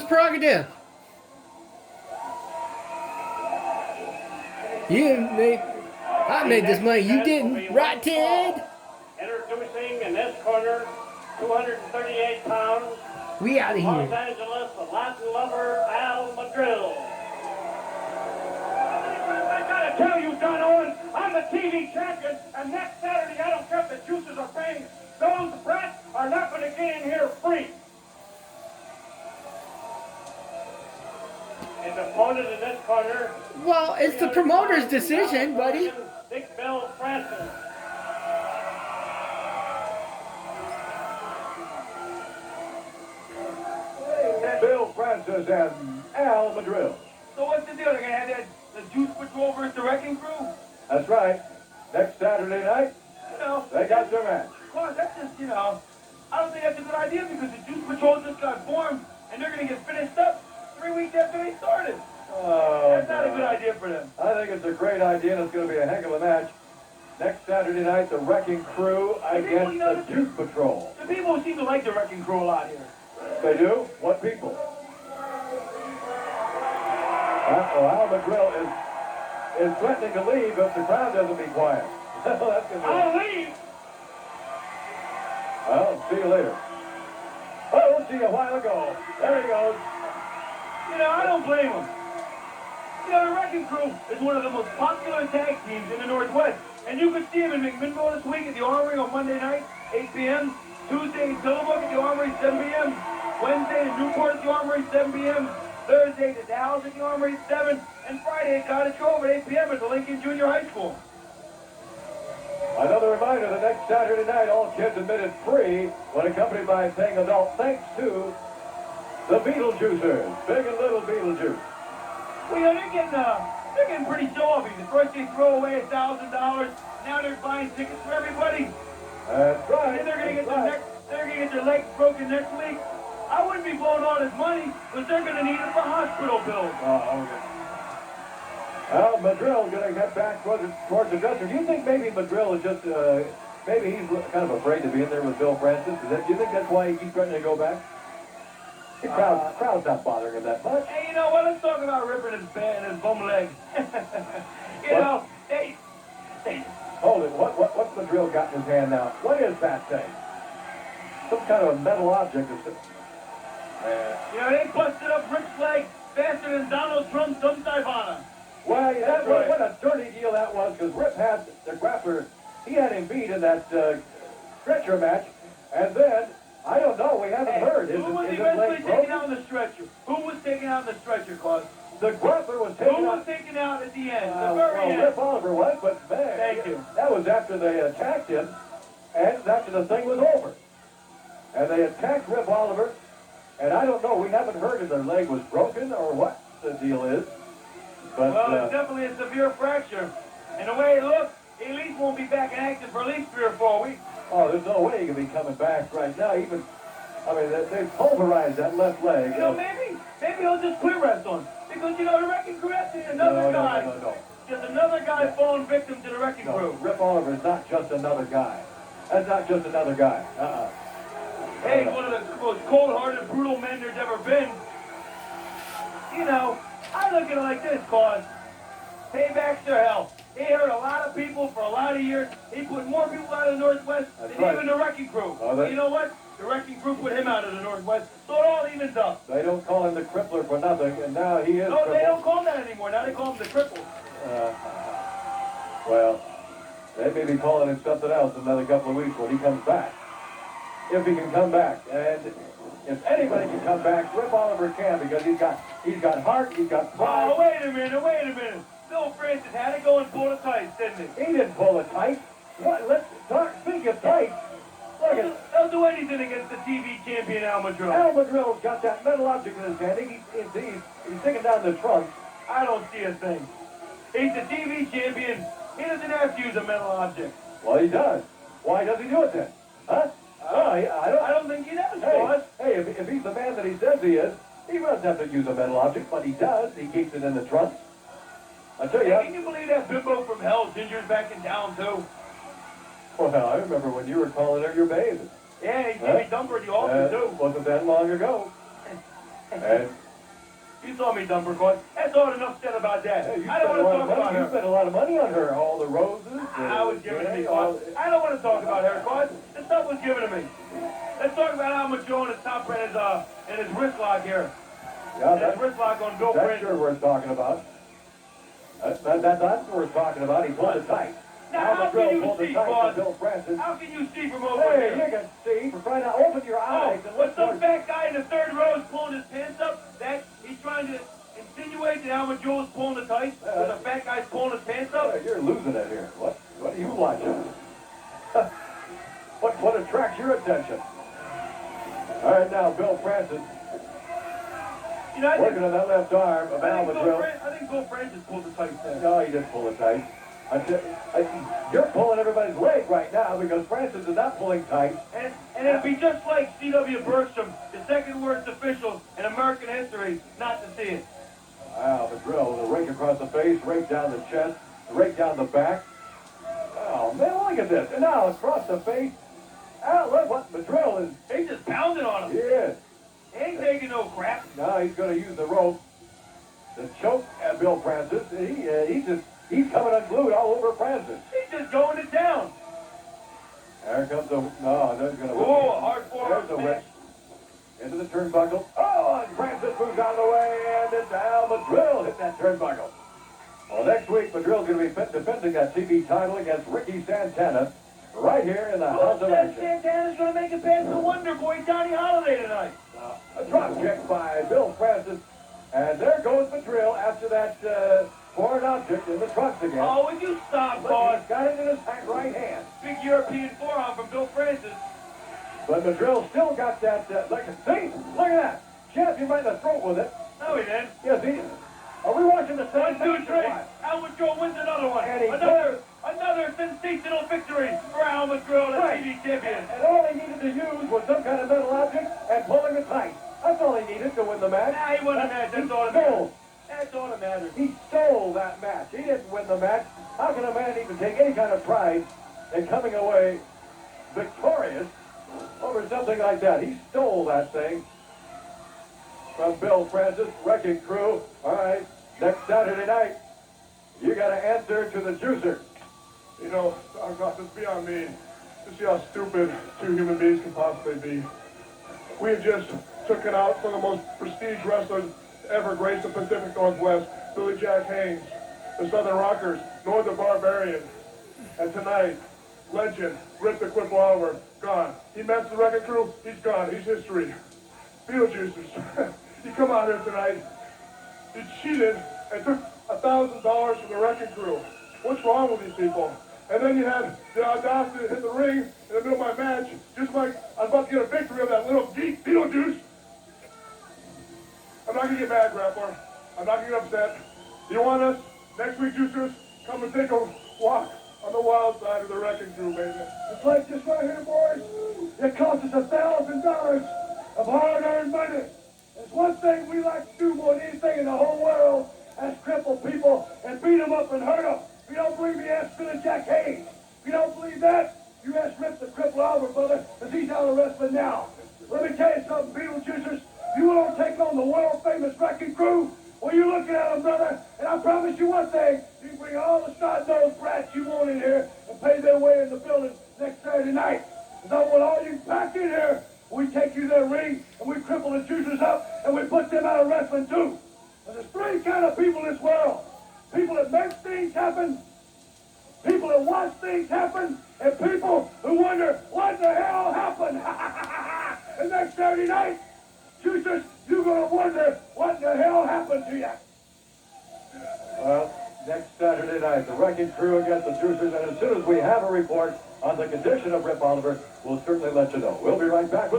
prerogative. I made this money. You didn't, right, Ted? Introducing in this corner, 238 pounds. We out of here. Los Angeles, the Latin lover, Al Madril. I gotta tell you, Don Owen, I'm the TV champion, and next Saturday, I don't care if the juices are paying. Those brats are not going to get in here free. And the opponent in this corner. Well, it's the promoter's decision, buddy. Big Bill Francis. Bill Francis and Al Madril. So what's the deal? They're going to have the Juice Patrol versus the Wrecking Crew? That's right. Next Saturday night, they got their match. Well, that's just, I don't think that's a good idea because the Juice Patrol just got formed and they're going to get finished up 3 weeks after they started. Oh, that's not a good idea for them. I think it's a great idea, and it's going to be a heck of a match. Next Saturday night, the Wrecking Crew against the Juice Patrol. The people seem to like the Wrecking Crew a lot here. They do? What people? Al Madril is threatening to leave if the crowd doesn't be quiet. I'll leave! Well, see you later. Oh, see you a while ago. There he goes. I don't blame him. The Wrecking Crew is one of the most popular tag teams in the Northwest. And you can see them in McMinnville this week at the Armory on Monday night, 8 p.m. Tuesday in Tillamook at the Armory, 7 p.m. Wednesday in Newport at the Armory, 7 p.m. Thursday at Dallas at the Armory, 7. And Friday at Cottage Grove at 8 p.m. at the Lincoln Junior High School. Another reminder that next Saturday night, all kids admitted free when accompanied by a paying adult, thanks to the Beetlejuicers, Big and Little Beetlejuice. Well, they're getting pretty show-offy. The first they throw away $1,000. Now they're buying tickets for everybody. That's right. And they're going to get their legs broken next week. I wouldn't be blowing all this money, but they're going to need it for hospital bills. Oh, okay. Well, Madril going to head back towards the dresser. Do you think maybe Madril is just, maybe he's kind of afraid to be in there with Bill Francis? Do you think that's why he keeps threatening to go back? The crowd's not bothering him that much. Hey, you know what? Let's talk about ripping his bum leg. They... Hold it. What's Madril got in his hand now? What is that thing? Some kind of a metal object. They busted up Rip's leg faster than Donald Trump's Ivana. Well, what a dirty deal that was, because Rip had the grappler, he had him beat in that stretcher match, and then, I don't know, we haven't heard. Who was eventually taken out on the stretcher? Who was taken out on the stretcher, Claus? The grappler was taken out. Who was taken out at the end? The very end. Rip Oliver was, but man, thank you. That was after they attacked him, and after the thing was over. And they attacked Rip Oliver, and I don't know, we haven't heard if their leg was broken or what the deal is. But, well, it's definitely a severe fracture. And the way it looks, he at least won't be back in action for at least 3 or 4 weeks. Oh, there's no way he can be coming back right now. Even, they've pulverized that left leg. Maybe he'll just quit wrestling. Because, the Wrecking Crew, that's another guy. No. There's another guy falling victim to the Wrecking Crew. Rip Oliver is not just another guy. That's not just another guy. Hey, he's one of the most cold-hearted, brutal men there's ever been. I look at it like this, Claus. Payback's their hell. He hurt a lot of people for a lot of years. He put more people out of the Northwest than even the Wrecking Crew. But you know what? The Wrecking Crew put him out of the Northwest, so it all evens up. They don't call him the Crippler for nothing, and now he is. No, they don't call him that anymore. Now they call him the Cripple. Well, they may be calling him something else in another couple of weeks when he comes back. If he can come back, and if anybody can come back, Rip Oliver can, because he's got heart, he's got pride. Oh, wait a minute. Bill Francis had to go and pull the tights, didn't he? He didn't pull the tights. What? Let's talk. Speak of tights. They'll do anything against the TV champion Al Madril. Al Madril's got that metal object in his hand. He's taking down the trunk. I don't see a thing. He's the TV champion. He doesn't have to use a metal object. Well, he does. Why does he do it then? Huh? I don't think he does, boss. Hey, if he's the man that he says he is, he doesn't have to use a metal object, but he does. He keeps it in the trunk. I tell you. Hey, can you believe that bimbo from hell Ginger's back in town, too? Well, I remember when you were calling her your babe. Yeah, he gave me dumper at the altar, too. Wasn't that long ago. And You saw me, Dumpercourt. That's all enough said about that. hey, you I don't want to talk about You her. spent a lot of money on her. All the roses. I was given to me, all. Court. I don't want to talk about her, Court. The stuff was given to me. Let's talk about how much Joe and his top friend is, and his wrist lock here. Yeah, His wrist lock on Bill that's Francis. sure worth talking about. That's worth talking about. He pulled it tight. Now, how Madril can you pulled it see, tight Court? for Bill Francis. How can you see from over Hey, here? you can see. For crying out, open your eyes and When look some towards. fat guy in the third row is pulling his pants up, that he's trying to insinuate that Albert Joe's pulling the tights, when the fat guy's pulling his pants up. You're losing it here. What are you watching? what attracts your attention? All right, now Bill Francis You know, working on that left arm of Al Madril. I think Bill Francis pulled the tights there. No, he didn't pull it tight. You're pulling everybody's leg right now because Francis is not pulling tight. And it'd be just like C.W. Bergstrom, the second worst official in American history, not to see it. Wow, Madril with a rake across the face, rake down the chest, rake down the back. Oh, man, look at this. And now across the face. Oh, look what Madril is. They just pounded on He him. is. He ain't taking no crap. Now he's going to use the rope to choke at Bill Francis. He's coming unglued all over Francis. He's just going to town. There comes the, no, there's going to Oh, a hard There's forward the smash. whip. Into the turnbuckle. Oh, and Francis moves out of the way, and it's Al Madril hit that turnbuckle. Well, next week, Madril's going to be defending that TV title against Ricky Santana right here in the House Who of says Action. Santana's going to make it past the Wonder Boy, Johnny Holiday, tonight? A drop kick by Bill Francis. And there goes Madril after that foreign object in the trunks again. Oh, would you stop, Look, boss? he's got it in his right hand. Big European forearm from Bill Francis. But Madril still got that, see? Look at that. Jeff, he right in the throat with it. No, he didn't. Yes, he. Are we watching the same 1, 2, match 3. or what? Albert Joe wins another one. And he Another sensational victory for Al Madril, the Right. TV champion. And all he needed to use was some kind of metal object and pulling it tight. That's all he needed to win the match. Nah, he won the match. That's all that Stole. matters. That's all that matters. He stole that match. He didn't win the match. How can a man even take any kind of pride in coming away victorious over something like that? He stole that thing from Bill Francis, Wrecking Crew. All right, next Saturday night, you got to answer to the juicer. You know, God, it's beyond me to see how stupid two human beings can possibly be. We have just taken out some of the most prestige wrestlers to ever grace the Pacific Northwest, Billy Jack Haynes, the Southern Rockers, North the Barbarian, and tonight, legend, Rip the Cripple Oliver, gone. He messed the Wrecking Crew, he's gone, he's history. Beetlejuicers, you come out here tonight, you cheated and took $1,000 from the Wrecking Crew. What's wrong with these people? And then you had the audacity to hit the ring in the middle of my match, just like I was about to get a victory of that little geek, Beetlejuice. I'm not going to get mad, Grappler. I'm not going to get upset. You want us, next week, Juicers, come and take a walk on the wild side of the Wrecking Crew, baby. The place just right here, boys. It cost us $1,000 of hard-earned money. There's one thing we like to do more than anything in the whole world. That's cripple people and beat them up and hurt them. If you don't believe me, ask Billy Jack Haynes. If you don't believe that, you ask Rip the Cripple Oliver, brother, because he's out of wrestling now. Let me tell you something, Beetlejuicers. You want to take on the world-famous Wrecking Crew? Well, you're looking at them, brother, and I promise you one thing. You can bring all the snot-nosed brats you want in here and pay their way in the building next Saturday night. Because I want all you back in here. We take you to their ring, and we cripple the Juicers up, and we put them out of wrestling, too. But there's three kind of people in this world. People that make things happen, people that watch things happen, and people who wonder what the hell happened. And next Saturday night, Juicers, you're going to wonder what the hell happened to you. Well, next Saturday night, the Wrecking Crew against the Juicers, and as soon as we have a report on the condition of Rip Oliver, we'll certainly let you know. We'll be right back with